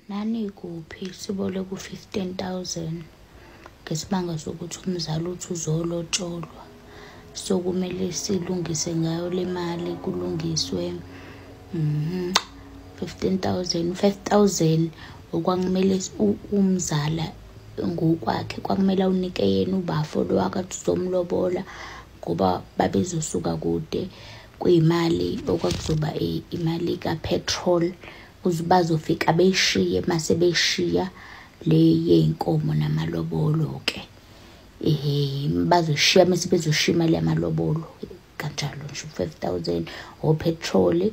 nani kuphi siboleka u-15,000 ngesibanga sokuthi umzali uthi uzolotsholwa, so kumele silungise ngayo le mali, kulungiswe 15,000 5,000 okwakumele umzala ngokwakhe kwakumele awunike yena ubafo lo akade uzomlobola ngoba babezosuka kude, kuyimali okwakuzoba imali kapetrol bazofika beshiye mase beshiya le yenkomo namalobolo ke bazoshiya mase bezoshiya imali yamalobolo kanjalo nje 5,000 opetrol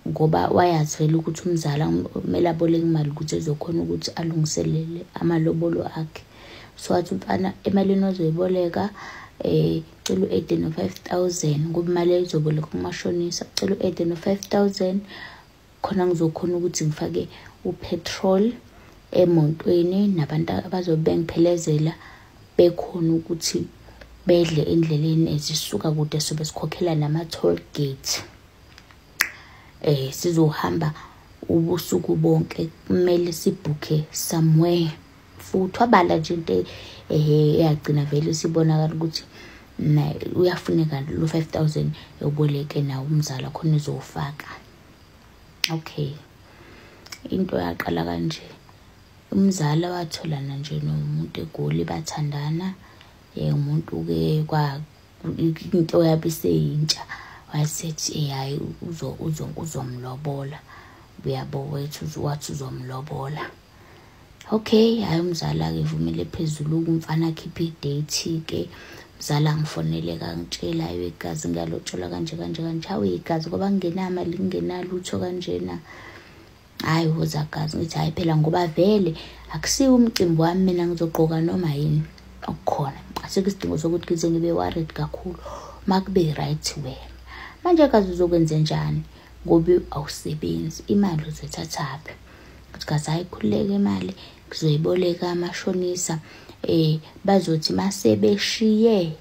ngoba wayazi vele ukuthi umzala kumele aboleke imali ukuthi ezokhona ukuthi alungiselele amalobolo akhe. So wathi umfana emalini ozoyiboleka cela u-85,000 ngoba imali ezoboleka kumashonisa, cela u-85,000 khona ngizokhona ukuthi ngifake upetrol emontweni nabantu abazobe bengiphelezela bekhona ukuthi bedle endleleni ezisuka kude sobe sikhokhela nama-toll gate. Sizohamba ubusuku bonke, kumele sibhuke somewhere futhi wabala nje into yagcina vele sibonakala ukuthi uyafuneka lo 5,000 yoboleke nawo umzala khona izofaka. Okay, into yaqala kanje, umzala watholana nje nomuntu eGoli bathandana, umuntu ke into yabiseyintsha wasethi hayi uzomlobola, uyabo wethu wathi uzomlobola. Okay, hayi umzala ke vumele phezulu umfana akhipha idate ke, umzala ngifonele kangitshela igazi ngiyalotshola kanje hawu igazi ngoba ngingenamali ngingenalutho kanjena. Hayi woza gazi ngithi hayi phela ngoba vele akusiwo umcimbi wami mina ngizogqoka noma yini okukhona, asekusidingo sokuthi ngize ngibe worried kakhulu, makube right wena manje kazi uzokwenza njani ngoba awusebenzi, imali uzothathaphi. Kuthi kazi hayi khuleka imali ngizoyiboleka amashonisa, bazothi mase beshiye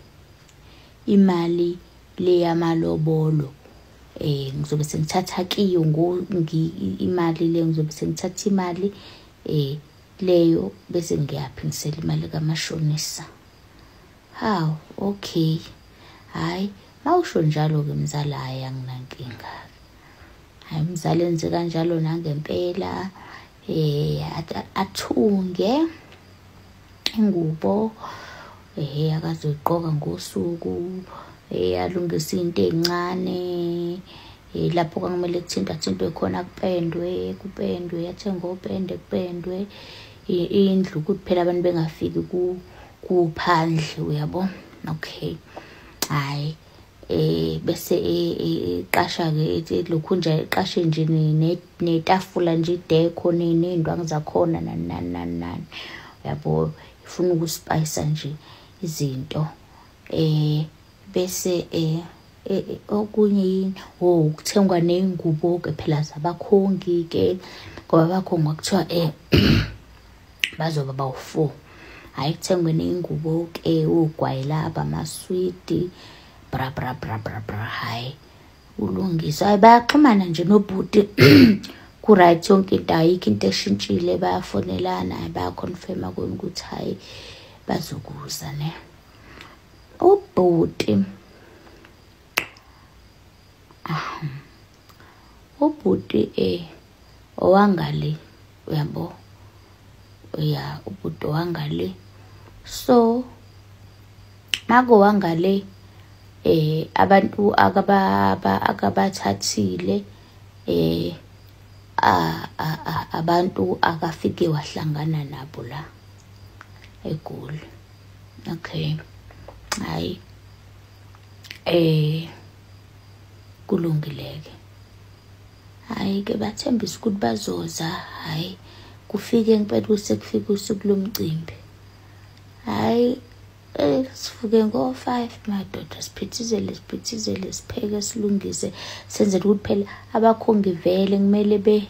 imali le yamalobolo ngizobe sengithatha kiyo imali le, ngizobe sengithatha imali leyo bese ngiyaphinisela imali kamashonisa. Hawu okay, hayi mawusho njalo ke mzala hayi anginankinga. Hayi umzala enze kanjalo nangempela, athunge ingubo akazoyiqoka ngosuku, alungise into ezincane lapho kwakumele kuthintwe khona kupendwe yathenga opende kupendwe indlu ukuthi phela abantu bengafiki kuphandle, uyabo. Okay, hayi bese iqasha ke lokhu nje iqashe nje netafula nje ideko nezindwangu zakhona nani yabo, ifuna ukuspayisa nje izinto bese okunye yini ukuthengwa nezingubo ke phela zabakhongi ke ngoba abakhongi kuthiwa bazoba bawu4, hayi kuthengwe nezingubo ke ugwayi lapha amaswidi bra. Hayi ulungisa, hayi bayaxhumana nje nobhuti ku right yonke into, ayikho into eshintshile, bayafonelana bayaconfirma ukuthi hayi bazokuza ne. ubhuti owangale, uyabo, ubhuti owangale, so mako wangale abantu akabathathile abantu akafike wahlangana nabo la eGoli. Okay, hayi kulungileke, hayi ke bathembisa ukuthi bazoza, hayi kufike ngempela kusekufika usuku lomcimbi, hayi sivuke ngo5 madoda siphithizele sipheke silungise senzele ukuthi phela abakhongi vele kumele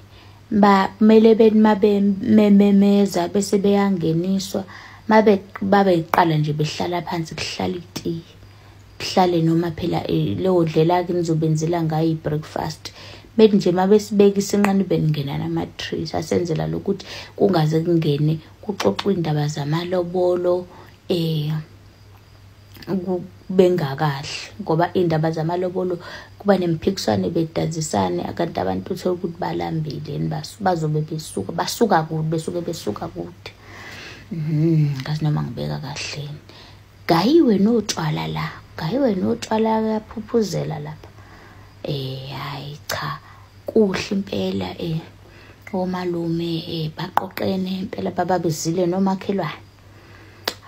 memeza bese beyangeniswa babe iqala nje behlala phansi kuhlala itiye kuhlale noma phela leyo ndlela ke nizobenzela ngayo ibreakfast bethi nje mabesibeka isinqani beningena nama-trees asenzela lokuthi kungaze kungene kuxoxwa indaba zamalobolo bengakahle ngoba indaba zamalobolo kuba nemiphikiswane bedazisane akanti abantu uthola ukuthi balambile bazobe basuka kude ngazi noma ngibeka kahle gayiwe notshwala la kuyaphuphuzela lapha hayi cha kuhle impela omalume baqoqene impela bababizile nomakhelwane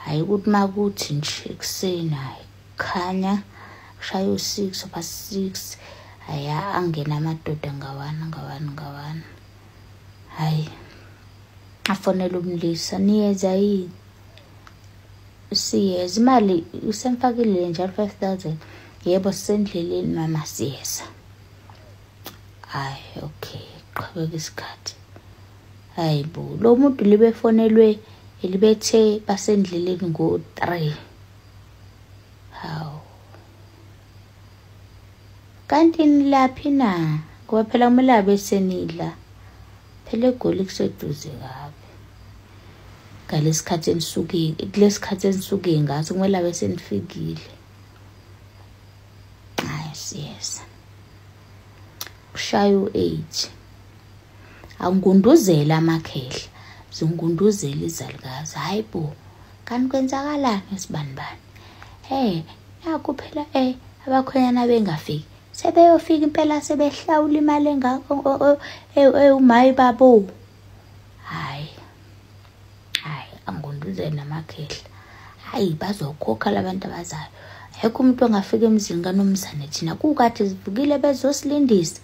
hayi ukuthi makuthi nje ekuseni hayi khanya kushaya u6 past 6 aya angena amadoda ngawana hayi afonela umlisa niyeza yini siyeza imali usemfakile njalo 5000 yebo sendleleni mama siyeza hayi okay qhubeka isikhathi hayibo lo muntu libefonelwe elibethe basendleleni ngo3 hawu kanti nilaphi na ngoba phela kumele abesenidla phela egoli kuseduze kabi kulesikhathi enisuke ngaso kumele abesenifikile hayi siyeza kushaya u8 angunduzela amakhehla zingunduzela izalukazi hayibo kanti kwenzakalani sibanibani naku phela abakhonyana bengafiki sebeyofika impela sebehlawula imali engako umayi babo hayi angunduzela namakhehla hayi bazokhokha labantu abazayo ayikho umuntu ongafika emzini kaNomzane thina kukade sivukile bezosilindisa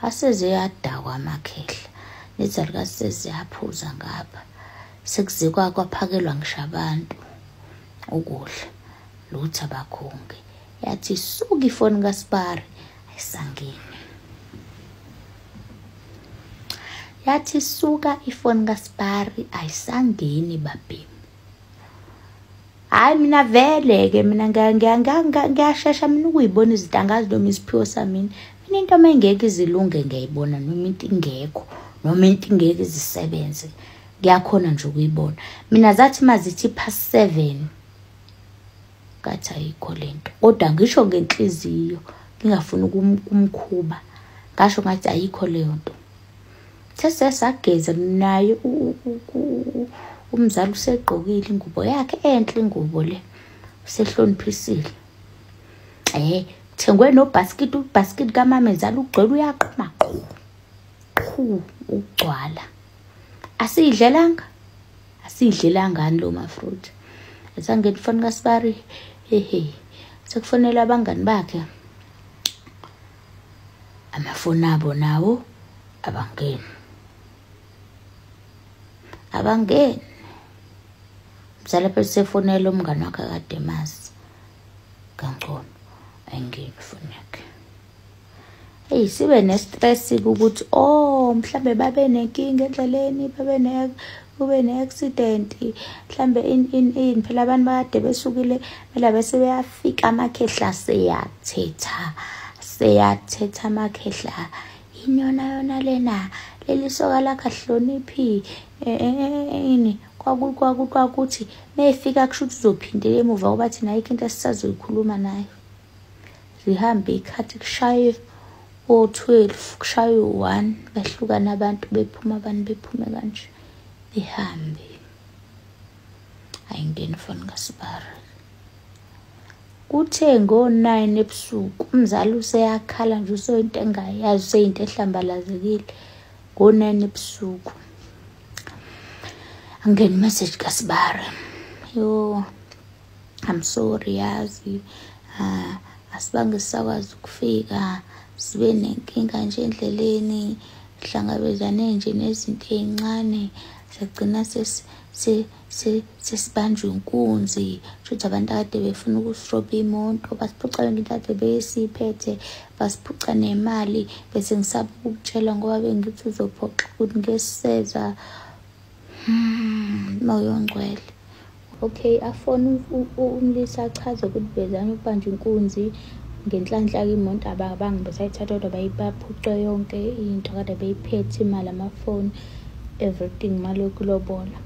aseze yadakwa amakhehla nezalukazi seziyaphuza ngapha sekuzekwa kwaphakelwa ngisho abantu ukudla lutho abakhonge yathi suka ifoni kaSpari ayisangeni yathi suka ifoni kaSpari ayisangeni babhemi hayi mina vele ke mina ngiyashesha mina ukuyibona izinto angazi noma isiphiwo sami mina into mengeke izilunge ngiyayibona noma into ingekho noma into ingeke izisebenze ngiyakhona nje ukuyibona mina zathi mazithi past 7 kathi ayikho lento kodwa ngisho ngenhliziyo ngingafuni ukumkhuba ngasho ngathi ayikho leyo nto sesageza naye umzali usegqokile ingubo yakhe enhle ingubo le usehloniphisile thengwe ubasket kamamezala ugcwele uyaqhuma ugcwala asidlelanga lo mafruit asangeni foni kaSpari sekufonela abangani bakhe amafoni abo nawo abangeni mzala phela sefonela umngani wakhe kade mazi kangcono ayingeni foni yakhe sibe nestress ukuthi mhlambe babe nenkinga endleleni kube neaccident mhlambe in phela abantu bade besukile phela bese beyafika amakhehla seyathetha amakhehla inyona lena lelisoka lakhe ahloniphi ini kwakuthi mayefika kushuthi uzophindela emuva ngoba thina ayikho into esisazoyikhuluma nayo zihambe ikhathi kushaye o12 kushaye u1 behlukana abantu bephuma abantu bephume kanje behambe ayingeni foni kaSpari kuthe ngo9 ebusuku umzali useyakhala nje usoyinto engayazi useyinto ehlambalazekile ngo9 ebusuku angeni message kaSpari I'm sorry yazi asibange sakwazi ukufika sibe nenkinga nje endleleni sihlangabezane nje nezinto ezincane sagcina sesibanjwe inkunzi futhi abantu kade befuna ukusroba imoto basiphuca into kade besiphethe basiphuca nemali bese ngisaba ukutshela ngoba bengithi uzophoxa ukuthi ngeseza moyo ngcwele okay afona umlisa achaze ukuthi bezana ukubanja inkunzi ngenhlanhla-ke imoto abangi besayithatha kodwa bayiphuce yonke into kade beyiphethe, imali, amafoni, everything malokhu lobola.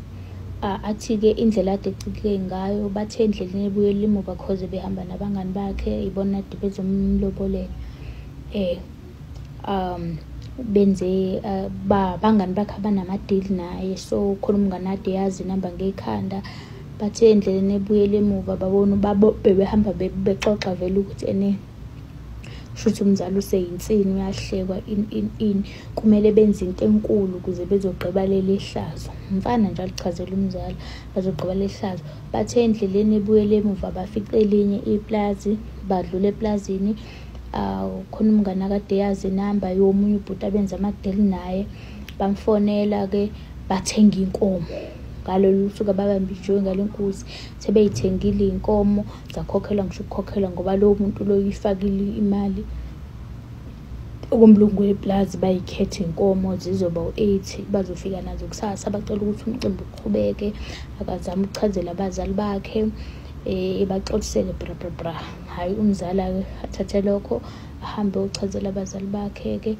Athi-ke indlela ade ecike ngayo bathe endleleni ebuyela emuva cause behamba nabangani bakhe, ibona ade bezomlobolela. Benze bangani bakhe abanamadili naye, so khona umngane ade yazi inamba ngekhanda. Bathe endleleni ebuyela emuva babona bebehamba bexoxa vele ukuthi shuthi umzali useyinsini, uyahlekwa ini, kumele benze into enkulu ukuze bezogqiba leli hlazo. Umfana nje alichazela umzali bazogqiba leli hlazo. Bathe endleleni ebuyela emuva bafica elinye iplazi, badlula eplazini. Khona umngane akade yazi inamba yomunye ubhuti abenza amadili naye, bamfonela-ke bathenga inkomo. Ngalolu suku ababambijwe ngalenkosi sebeyithengile iy'nkomo, zakhokhelwa ngisho ukukhokhelwa ngoba lowo muntu lo yifakile imali okumlungu weplazi. Bayikhethe iy'nkomo zizoba u-8, bazofika nazo kusasa. Bacela ukuthi umcimbi uqhubeke, akazame ukuchazela abazali bakhe, baxoxisele bra. Hhayi, umzala-ke athathe lokho ahambe uchazela abazali bakhe-ke,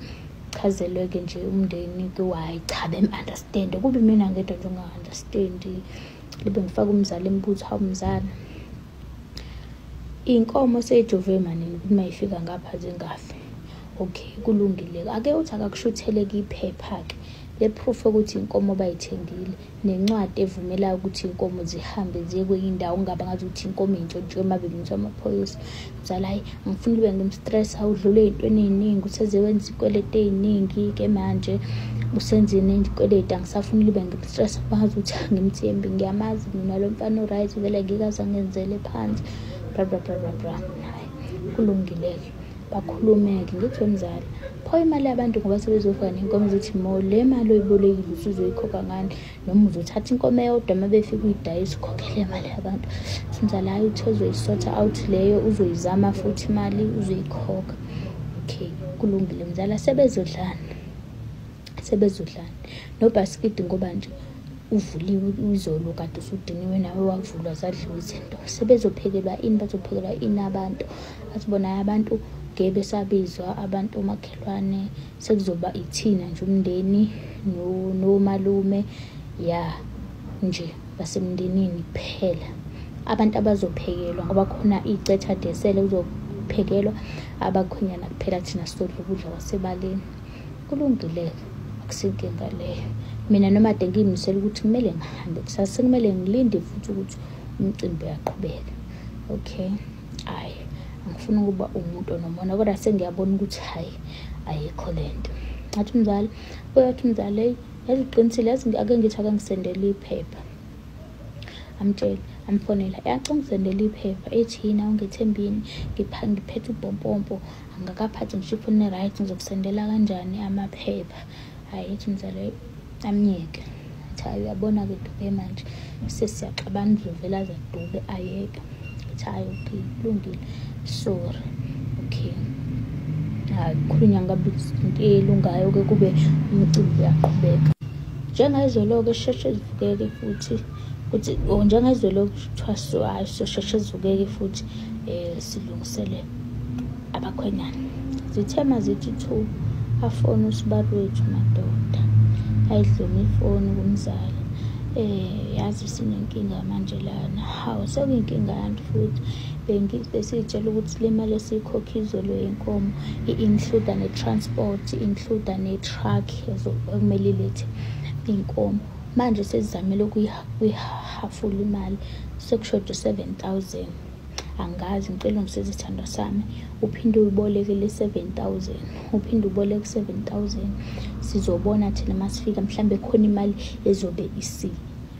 chazelwe-ke nje umndeni-ke wayi cha bem-understand. Kube mina ngedwa nje unga-understand, libe ngifaka umzali embuzo, hawu mzala, iy'nkomo sey'jove manini uma yifika ngapha zingafi. Okay, kulungile. Ake uthi akakushutheleke iphepha-ke le-proof ukuthi iy'nkomo bayithengile, nencwadi evumelayo ukuthi iy'nkomo zihambe ziye kwenye indawo, kungaba ngathi ukuthi iy'nkomo iy'ntshontshiwe emabhizinisi amaphoyisa. Mzala, hayi angifuni ube ngimstress, udlule ey'ntweni ey'ningi, usezewenza iy'kweletu ey'ningi-ke manje usenzeni iy'kweletu, angisafuni libe ngimstress. Bangazi ukuthi angimthembi, ngiyamazi mina lo mfana o-right vele ngikaze angenzele phansi bra. Hayi kulungile-ke bakhulume-ke ngithi wemzala, pho imali yabantu ngoba sebezofika ney'nkomo zithi mo le mali oyibolekile usuzoyikhokha ngani, noma uzothatha inkomo eyodwa uma befika uyidayisa ukhokhele imali yabantu. Mzala, hayi uthe uzoyisort out leyo, uzoyizama futhi imali uzoyikhokha. Okay, kulungile mzala, sebezodlana nobhasikidi ngoba nje uvuliwe izolo kade usudiniwe nawe wavulwa zadliwa izinto. Sebezophekelwa ini, bazophekelwa ini abantu? Asibona abantu ngeke besabizwa abantu omakhelwane, sekuzoba ithina nje umndeni nomalume nje basemndenini kuphela. Abantu abazophekelwa ngoba khona icetha desele uzophekelwa abakhwenyana kuphela, thina sodla ukudla kwasebaleni. Kulungile, akusinkinga leyo. Mina noma ade ngiyimisela ukuthi kumele ngihambe kusasa, sekumele ngilinde futhi ukuthi umcimbi uyaqhubeka. Okay, angifuni ukuba umuntu onomona, kodwa sengiyabona ukuthi hayi ayikho lento. Ngathi umzali, uyathi umzali, yazi uqinisile, yazi ake ngithi akangisendele iphepha. Amtshela, amfonela, ngisendele iphepha ethi yini, awungithembini, ngiphethe ubhompompo, angakaphathi ngisho ifoni right, ngizokusendela kanjani amaphepha. Hayi ethi umzali amnyeke. Hayi uyabona-ke Dube manje sesiyaxabana, uzovela aze Dube ayeke. Hayi okay, kulungile, sorry. Okay, hayi khulunywa ngabe into elungayo-ke kube umcimbi uyaqhubeka. Njengayizolo-ke sheshe zivukeke futhi njengayizolo kuthiwa hayi sosheshe zivukeke futhi silungisele abakhwenyana. Zithema zithi 2 afone usibari wethu madoda, ayidluma ifoni kumzala. Yazi sinenkinga manje lana. Hawu sekuyinkinga yanti futhi besiyitshela ukuthi le mali esiyikhokha izolo yenkomo i-include ne-transport, include ne-truck ekumele ilethe iy'nkomo. Manje sesizamele ukuyihafula imali, sekushoda 7,000. Angazi, ngicela ungisize isithandwa sami, uphinde uyiboleke le 7,000, uphinde uboleke 7,000. Sizobona thina masifika mhlambe khona imali ezobe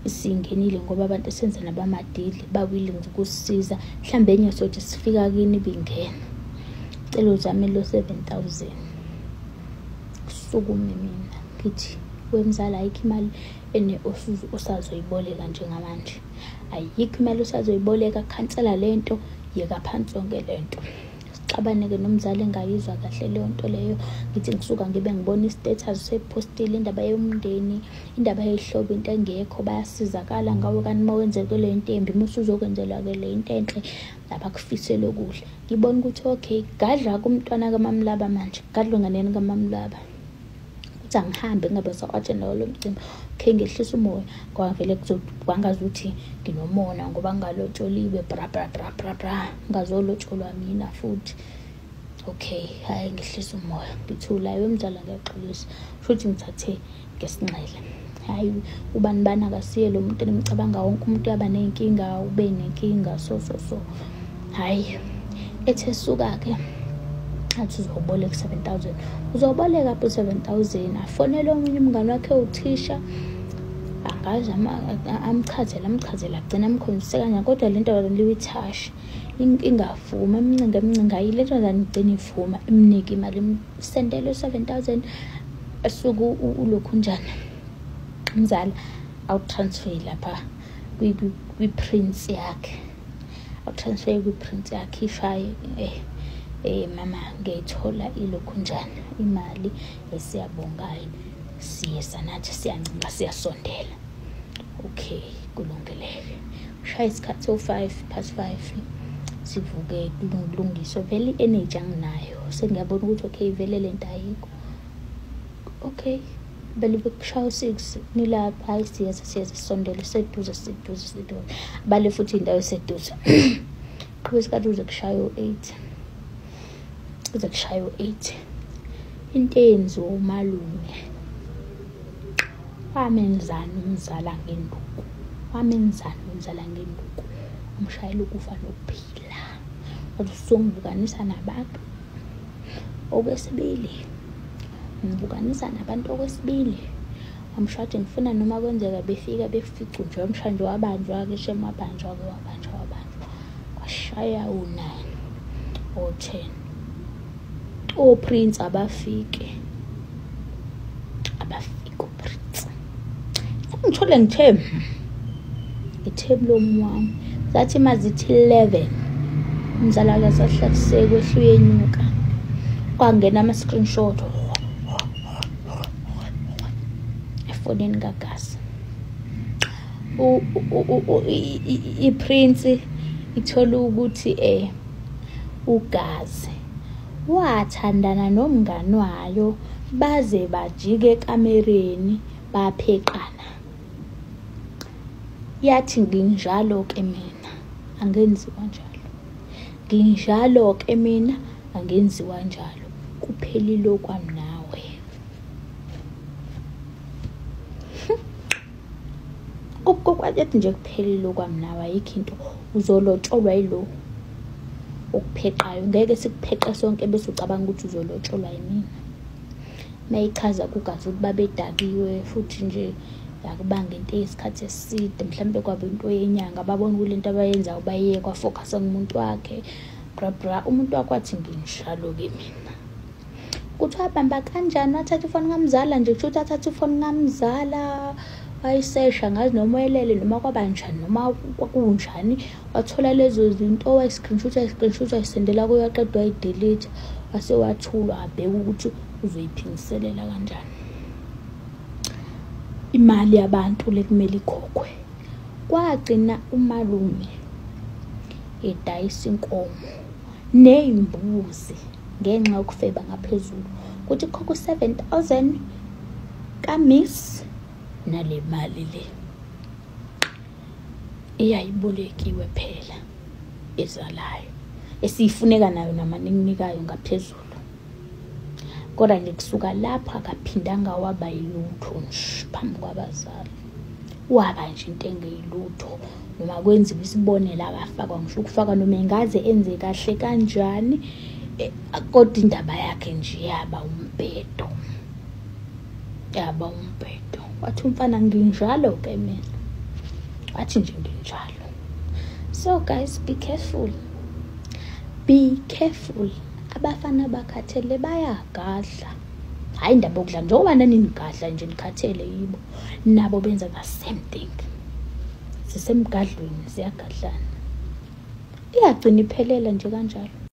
isingenile ngoba abantu esenza nabamadili willing ukusisiza, mhlambe enye sothi sifika kini bingena. Cela uzame lo 7,000. Kusukume mina ngithi wemzala, ayikho imali osazoyiboleka njengamanje, ayikho imali osazoyiboleka, khansela lento, yeka phansi yonke lento. ngixabane-ke nomzali engayizwa kahle leyo nto leyo. Ngithi ngisuka ngibe ngibona i-status sepostile indaba yomndeni, indaba yey'hlobo into engekho bayasizakala ngawe, kanti uma wenzekelwe into embi mase uzokwenzelwa-ke le into enhle abakufisele kuhle. Ngibona ukuthi okay, gadla kumntwana kaMamlaba manje, gadlwe nganeni kaMamlaba ukuthi angihambe ngabe sakwatshena lo mcimbi. Okay, ngehlisa umoya ngoba vele kwangazi ukuthi nginomona ngoba ngalotsholiwe bra bra bra bra bra, ngazolotsholwa mina futhi. Okay, hayi ngehlisa umoya, ngithula wemzala ngiyaxolisa futhi ngithathe ngesinxele. Hayi ubani bana akasiye lo muntu engicabanga wonke umuntu yaba nenkinga, ube nenkinga so. Hayi ethe suka-ke athi uzoboleka 7,000. Uzoboleka phi 7,000? Afonele omunye umngane wakhe uthisha, angazi amchazela agcina amkhonjiseka kanye, kodwa le nto liwithashe ingavuma emncinga yile ntombazane igcina ivuma, imnike imali, imsendele 7,000 asuke ulokhunjana umzala awutransfer lapha kwi-prince yakhe, awutransfer kwi-prince yakhe ishaye mama ngiyayithola ilokhunjana imali esiyabongayo, siye sanathi siyancinga siyasondela. Okay, kulungeleke shaya isikhathi 5:05 sivuke kulungiswa vele i-energy anginayo, sengiyabona ukuthi okay vele lento ayikho. Okay, bele bekushaya 6 nilapha, hayi siyaze sisondele seduze bale futhi indawo seduze qhubeka isikhathi uze kushaya 8 into eyenziwa umalume wamenzani umzala ngenduku, umshayela ukufa nokuphila, uzongibukanisa nabantu okwesibili, amshade ngifuna noma kwenzeka befika befica nje umshanje wabanjwa-ke shem wabanjwa washaya u9 o10 oprince abafike oprince. Ngithole ngithe lomwami zathi mazithi 11 umzala kasahlakuseke kwehluye enyuka, kwangena ama-screenshot efonini kaGasi. Iprince ithola ukuthi uGazi wathandana nomngani wayo baze bajike ekamereni bapheqana. Yathi nginjalo-ke mina angenziwa njalo, kuphelile okwami nawe. Kokwathi nje kuphelile okwami nawe, ayikho into uzolotsholwa yilo okupheqayo, ngeke sikupheqe sonke bese ucabanga ukuthi uzolotsholwa yimina. Mayichaza kuGazi ukuthi babedakiwe futhi nje yakubanga into yesikhathi eside, mhlawumbe kwaba into yenyanga, babona kule nto abayenzayo baye kwafocusa kumuntu wakhe bra. Umuntu wakhe wathi nginjalo-ke mina. Kuthi wabamba kanjani, wathatha ifoni kamzala nje, kusho ukuthi athatha ifoni kamzala wayisesha ngazi noma wayelele noma kwabanjani noma kwakunjani, wathola lezo zinto screenshot ayisendela kuyo, waqeda wayidelete, wase wathulwa abheka ukuthi uzoyiphindiselela kanjani imali yabantu lekumele ikhokhwe. Kwagcina umalume edayisa inkomo ney'mbuzi ngenxa yokufeba ngaphezulu ukuthi khokho 7,000 kaMiss nale mali le eyayibolekiwe phela ezalayo esiyifuneka nayo namaninginikayo ngaphezulu. Kodwa ngikusuka lapha akaphindanga waba yilutho nje phambi kwabazali, waba nje into engeyilutho noma kwenziwa isibonela akafakwa, ngisho ukufaka noma engaze enze kahle kanjani, kodwa indaba yakhe nje yaba umbhedo. Wathi umfana nginjalo-ke mina, wathi nje nginjalo. So guys, be careful. Abafana bakhathele bayagadla, hayi indaba yokudla njengoba nani nigadla nje nikhathele yibo, nabo benza the same thing. Sisemgadlweni siyagadlana, iyagcina iphelela nje kanjalo.